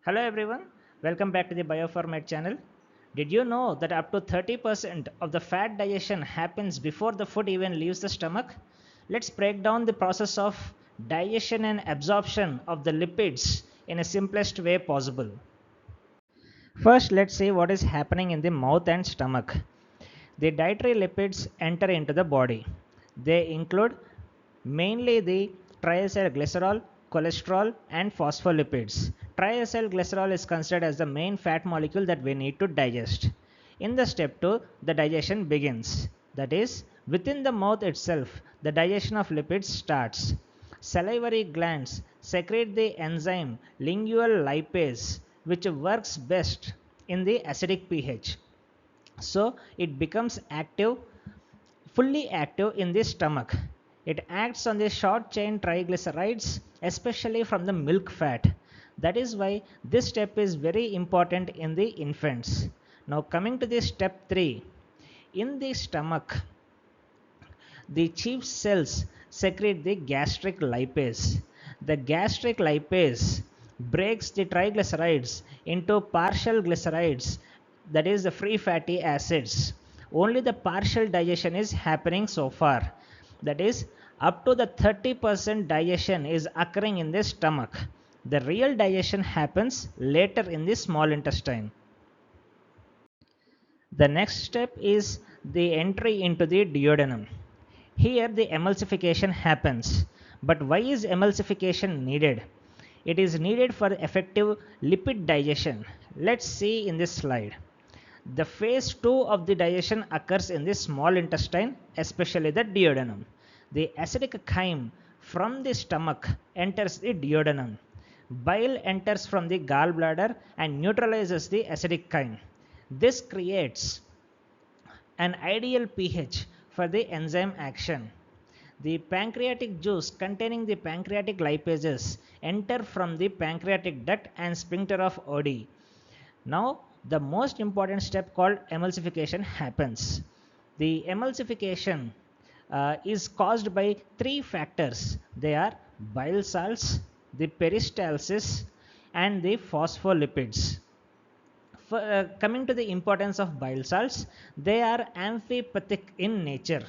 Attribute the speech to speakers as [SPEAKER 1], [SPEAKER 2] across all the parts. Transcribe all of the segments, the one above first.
[SPEAKER 1] Hello everyone, welcome back to the Bioformat channel. Did you know that up to 30% of the fat digestion happens before the food even leaves the stomach? Let's break down the process of digestion and absorption of the lipids in a simplest way possible. First, let's see what is happening in the mouth and stomach. The dietary lipids enter into the body. They include mainly the triacylglycerol, cholesterol, and phospholipids. Triacylglycerol is considered as the main fat molecule that we need to digest. In the step 2, the digestion begins. That is, within the mouth itself, the digestion of lipids starts. Salivary glands secrete the enzyme lingual lipase, which works best in the acidic pH. So it becomes active, fully active in the stomach. It acts on the short chain triglycerides, especially from the milk fat. That is why this step is very important in the infants. Now coming to the step 3. In the stomach, the chief cells secrete the gastric lipase. The gastric lipase breaks the triglycerides into partial glycerides, that is the free fatty acids. Only the partial digestion is happening so far. That is, up to the 30% digestion is occurring in the stomach. The real digestion happens later in the small intestine. The next step is the entry into the duodenum. Here the emulsification happens. But why is emulsification needed? It is needed for effective lipid digestion. Let's see in this slide. The phase 2 of the digestion occurs in the small intestine, especially the duodenum. The acidic chyme from the stomach enters the duodenum. Bile enters from the gallbladder and neutralizes the acidic chyme. This creates an ideal pH for the enzyme action. The pancreatic juice containing the pancreatic lipases enter from the pancreatic duct and sphincter of Oddi. Now, the most important step called emulsification happens. The emulsification is caused by three factors. They are bile salts, the peristalsis, and the phospholipids. Coming to the importance of bile salts, they are amphipathic in nature.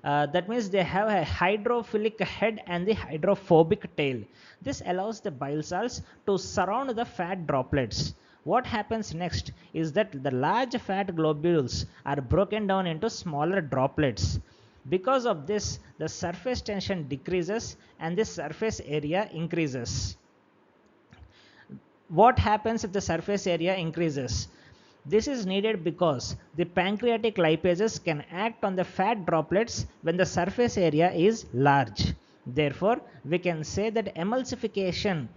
[SPEAKER 1] That means they have a hydrophilic head and the hydrophobic tail. This allows the bile salts to surround the fat droplets. What happens next is that the large fat globules are broken down into smaller droplets. Because of this, the surface tension decreases and the surface area increases. What happens if the surface area increases? This is needed because the pancreatic lipases can act on the fat droplets when the surface area is large. Therefore, we can say that emulsification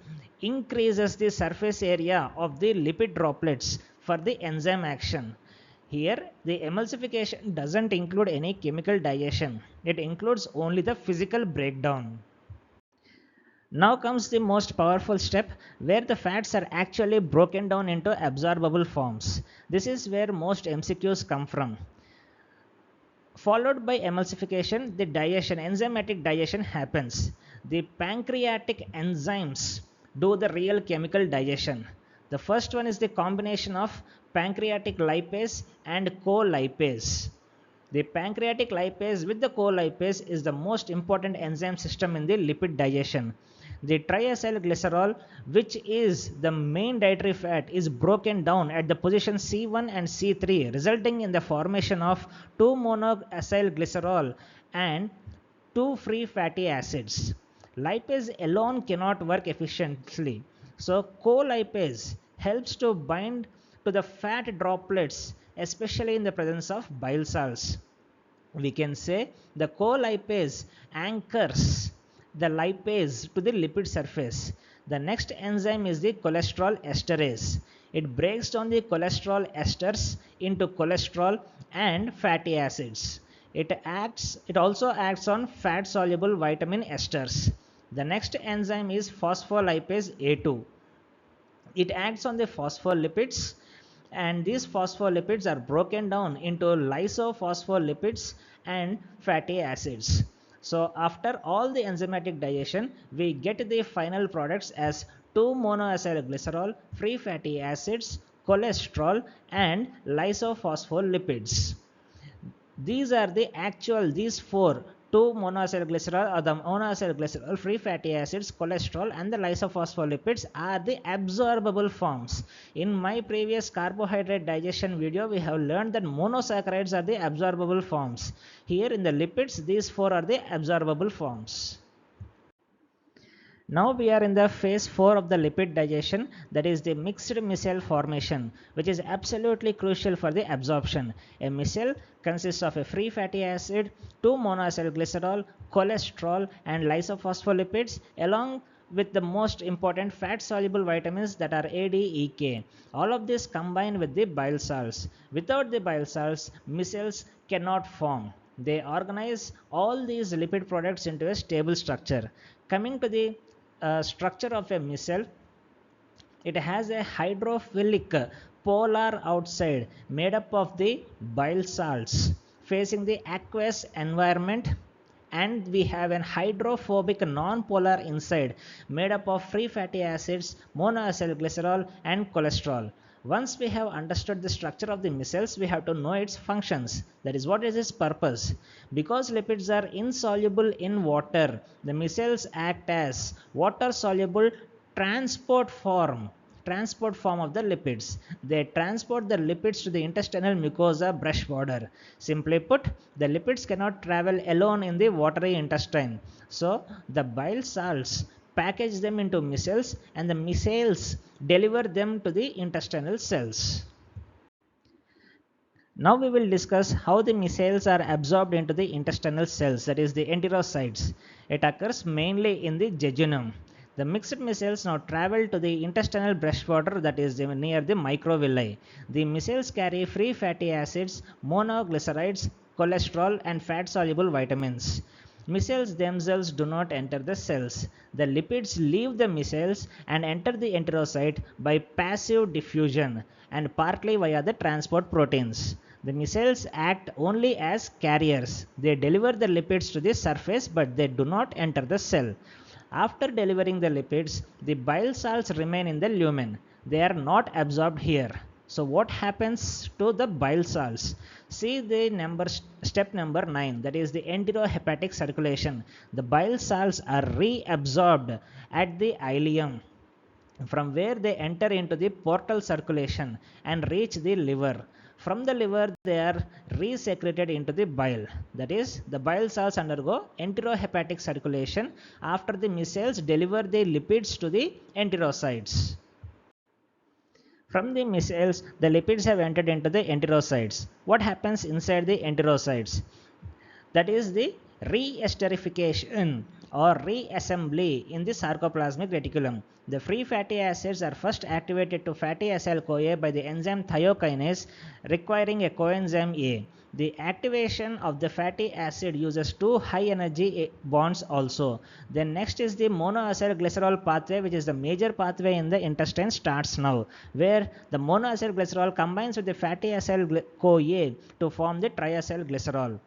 [SPEAKER 1] increases the surface area of the lipid droplets for the enzyme action. Here, the emulsification doesn't include any chemical digestion. It includes only the physical breakdown. Now comes the most powerful step where the fats are actually broken down into absorbable forms. This is where most MCQs come from. Followed by emulsification, the digestion, enzymatic digestion happens. The pancreatic enzymes do the real chemical digestion. The first one is the combination of pancreatic lipase and co-lipase. The pancreatic lipase with the co-lipase is the most important enzyme system in the lipid digestion. The triacylglycerol, which is the main dietary fat, is broken down at the position C1 and C3, resulting in the formation of 2-monoacylglycerol and 2 free fatty acids. Lipase alone cannot work efficiently. So co-lipase helps to bind to the fat droplets, especially in the presence of bile salts. We can say the co-lipase anchors the lipase to the lipid surface. The next enzyme is the cholesterol esterase. It breaks down the cholesterol esters into cholesterol and fatty acids. It also acts on fat-soluble vitamin esters. The next enzyme is phospholipase A2. It acts on the phospholipids, and these phospholipids are broken down into lysophospholipids and fatty acids. So after all the enzymatic digestion, we get the final products as 2 monoacylglycerol, free fatty acids, cholesterol, and lysophospholipids. These four, 2 monoacylglycerol or the monoacylglycerol, free fatty acids, cholesterol, and the lysophospholipids are the absorbable forms. In my previous carbohydrate digestion video, we have learned that monosaccharides are the absorbable forms. Here in the lipids, these four are the absorbable forms. Now we are in the phase 4 of the lipid digestion, that is the mixed micelle formation, which is absolutely crucial for the absorption. A micelle consists of a free fatty acid, 2 monoacylglycerol, cholesterol, and lysophospholipids, along with the most important fat-soluble vitamins that are A, D, E, K. All of this combine with the bile salts. Without the bile salts, micelles cannot form. They organize all these lipid products into a stable structure. Coming to the structure of a micelle, it has a hydrophilic polar outside made up of the bile salts facing the aqueous environment, and we have an hydrophobic non-polar inside made up of free fatty acids, monoacylglycerol, and cholesterol. Once we have understood the structure of the micelles, we have to know its functions. That is, what is its purpose? Because lipids are insoluble in water, the micelles act as water-soluble transport form of the lipids. They transport the lipids to the intestinal mucosa brush border. Simply put, the lipids cannot travel alone in the watery intestine. So, the bile salts package them into micelles, and the micelles deliver them to the intestinal cells. Now we will discuss how the micelles are absorbed into the intestinal cells, that is the enterocytes. It occurs mainly in the jejunum. The mixed micelles now travel to the intestinal brush border, that is near the microvilli. The micelles carry free fatty acids, monoglycerides, cholesterol, and fat-soluble vitamins. Micelles themselves do not enter the cells. The lipids leave the micelles and enter the enterocyte by passive diffusion and partly via the transport proteins. The micelles act only as carriers. They deliver the lipids to the surface, but they do not enter the cell. After delivering the lipids, the bile salts remain in the lumen. They are not absorbed here. So what happens to the bile salts? See the step number 9, that is the enterohepatic circulation. The bile salts are reabsorbed at the ileum, from where they enter into the portal circulation and reach the liver. From the liver, they are resecreted into the bile. That is, the bile salts undergo enterohepatic circulation after the micelles deliver the lipids to the enterocytes. From the micelles, the lipids have entered into the enterocytes. What happens inside the enterocytes? That is the re-esterification or reassembly in the sarcoplasmic reticulum. The free fatty acids are first activated to fatty acyl-CoA by the enzyme thiokinase, requiring a coenzyme A. The activation of the fatty acid uses 2 high energy bonds also. Then next is the monoacylglycerol pathway, which is the major pathway in the intestine, starts now, where the monoacylglycerol combines with the fatty acyl-CoA to form the triacylglycerol.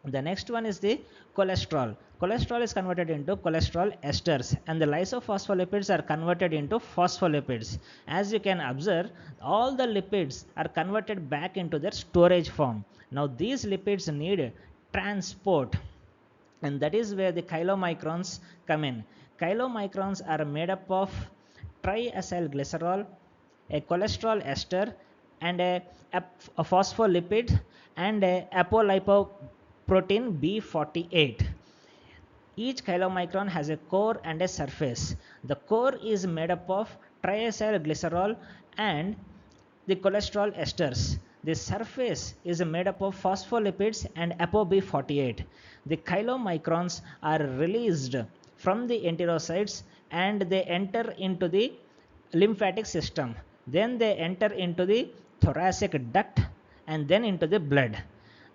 [SPEAKER 1] The next one is the cholesterol. Cholesterol is converted into cholesterol esters, and the lysophospholipids are converted into phospholipids. As you can observe, all the lipids are converted back into their storage form. Now these lipids need transport, and that is where the chylomicrons come in. Chylomicrons are made up of triacylglycerol, a cholesterol ester, and a phospholipid, and a apolipoprotein B48. Each chylomicron has a core and a surface. The core is made up of triacylglycerol and the cholesterol esters. The surface is made up of phospholipids and ApoB48. The chylomicrons are released from the enterocytes and they enter into the lymphatic system. Then they enter into the thoracic duct and then into the blood.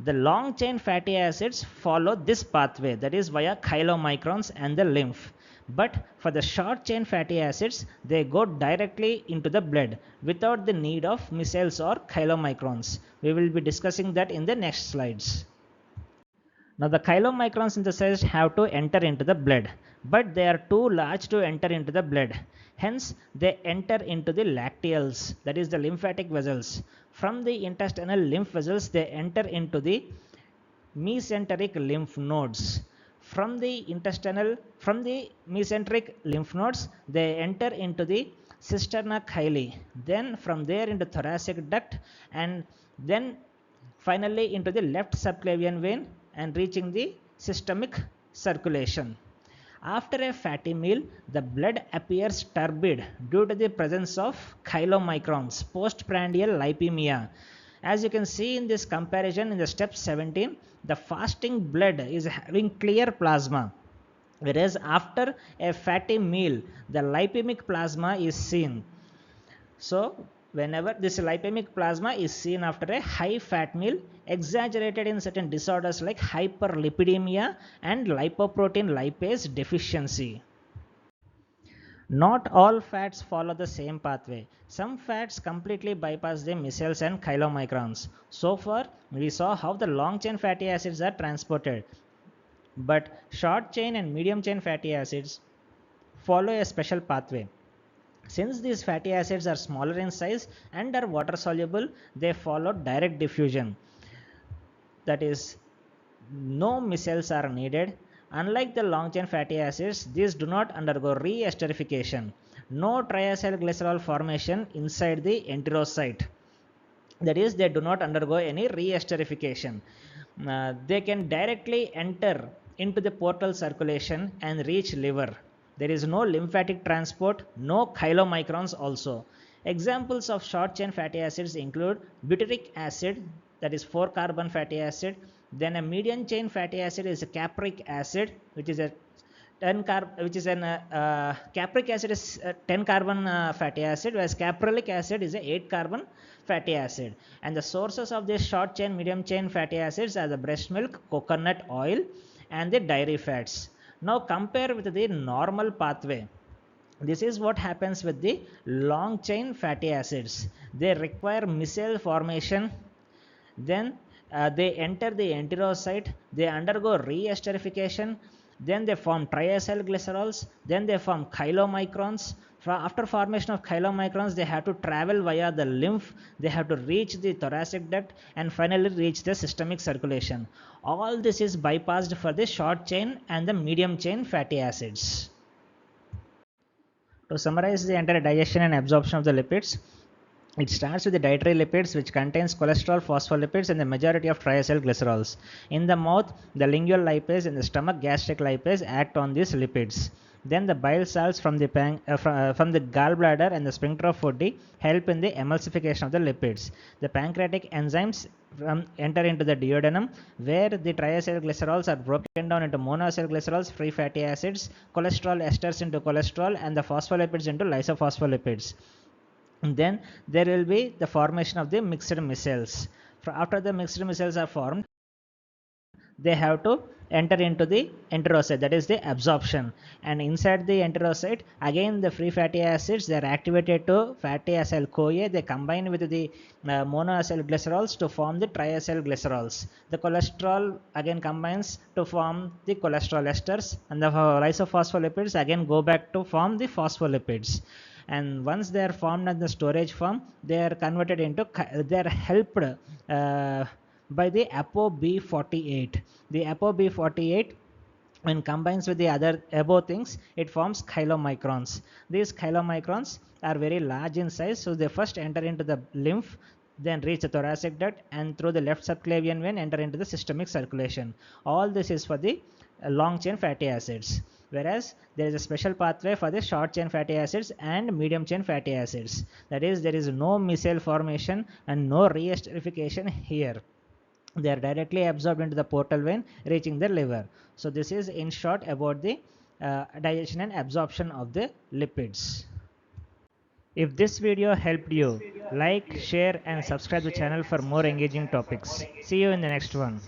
[SPEAKER 1] The long chain fatty acids follow this pathway, that is via chylomicrons and the lymph. But for the short chain fatty acids, they go directly into the blood without the need of micelles or chylomicrons. We will be discussing that in the next slides. Now the chylomicron synthesized have to enter into the blood, but they are too large to enter into the blood. Hence, they enter into the lacteals, that is the lymphatic vessels. From the intestinal lymph vessels, they enter into the mesenteric lymph nodes. From the mesenteric lymph nodes, they enter into the cisterna chyli. Then from there into thoracic duct, and then finally into the left subclavian vein and reaching the systemic circulation. After a fatty meal, the blood appears turbid due to the presence of chylomicrons, postprandial lipemia. As you can see in this comparison in the step 17, the fasting blood is having clear plasma, whereas after a fatty meal, the lipemic plasma is seen. So whenever this lipemic plasma is seen after a high fat meal, exaggerated in certain disorders like hyperlipidemia and lipoprotein lipase deficiency. Not all fats follow the same pathway. Some fats completely bypass the micelles and chylomicrons. So far, we saw how the long chain fatty acids are transported, but short chain and medium chain fatty acids follow a special pathway. Since these fatty acids are smaller in size and are water soluble, they follow direct diffusion. That is, no micelles are needed. Unlike the long chain fatty acids, these do not undergo re-esterification. No triacylglycerol formation inside the enterocyte. That is, they do not undergo any re-esterification. They can directly enter into the portal circulation and reach liver. There is no lymphatic transport, no chylomicrons also. Examples of short chain fatty acids include butyric acid, that is 4-carbon fatty acid. Then a medium chain fatty acid is a capric acid, which is a 10 capric acid is a 10 carbon fatty acid, whereas caprilic acid is a 8 carbon fatty acid. And the sources of these short chain medium chain fatty acids are the breast milk, coconut oil, and the dairy fats. Now compare with the normal pathway. This is what happens with the long chain fatty acids. They require micelle formation, then they enter the enterocyte, they undergo re-esterification, then they form triacylglycerols, then they form chylomicrons. After formation of chylomicrons, they have to travel via the lymph, they have to reach the thoracic duct, and finally reach the systemic circulation. All this is bypassed for the short chain and the medium chain fatty acids. To summarize the entire digestion and absorption of the lipids, it starts with the dietary lipids, which contains cholesterol, phospholipids, and the majority of triacylglycerols. In the mouth, the lingual lipase and the stomach gastric lipase act on these lipids. Then the bile salts from the gallbladder and the sphincter of Foddy help in the emulsification of the lipids. The pancreatic enzymes enter into the duodenum, where the triacylglycerols are broken down into monoacylglycerols, free fatty acids, cholesterol esters into cholesterol, and the phospholipids into lysophospholipids. And then there will be the formation of the mixed micelles. After the mixed micelles are formed, they have to enter into the enterocyte, that is the absorption. And inside the enterocyte, again the free fatty acids, they are activated to fatty acyl CoA. They combine with the monoacylglycerols to form the triacylglycerols. The cholesterol again combines to form the cholesterol esters, and the lysophospholipids again go back to form the phospholipids. And once they are formed in the storage form, they are converted into, they are helped by the ApoB48. The ApoB48, when combines with the other above things, it forms chylomicrons. These chylomicrons are very large in size, so they first enter into the lymph, then reach the thoracic duct, and through the left subclavian vein enter into the systemic circulation. All this is for the long chain fatty acids, whereas there is a special pathway for the short chain fatty acids and medium chain fatty acids. That is, there is no micelle formation and no re-esterification here. They are directly absorbed into the portal vein, reaching the liver. So this is in short about the digestion and absorption of the lipids. If this video helped you, like, share and subscribe the channel for more engaging topics. See you in the next one.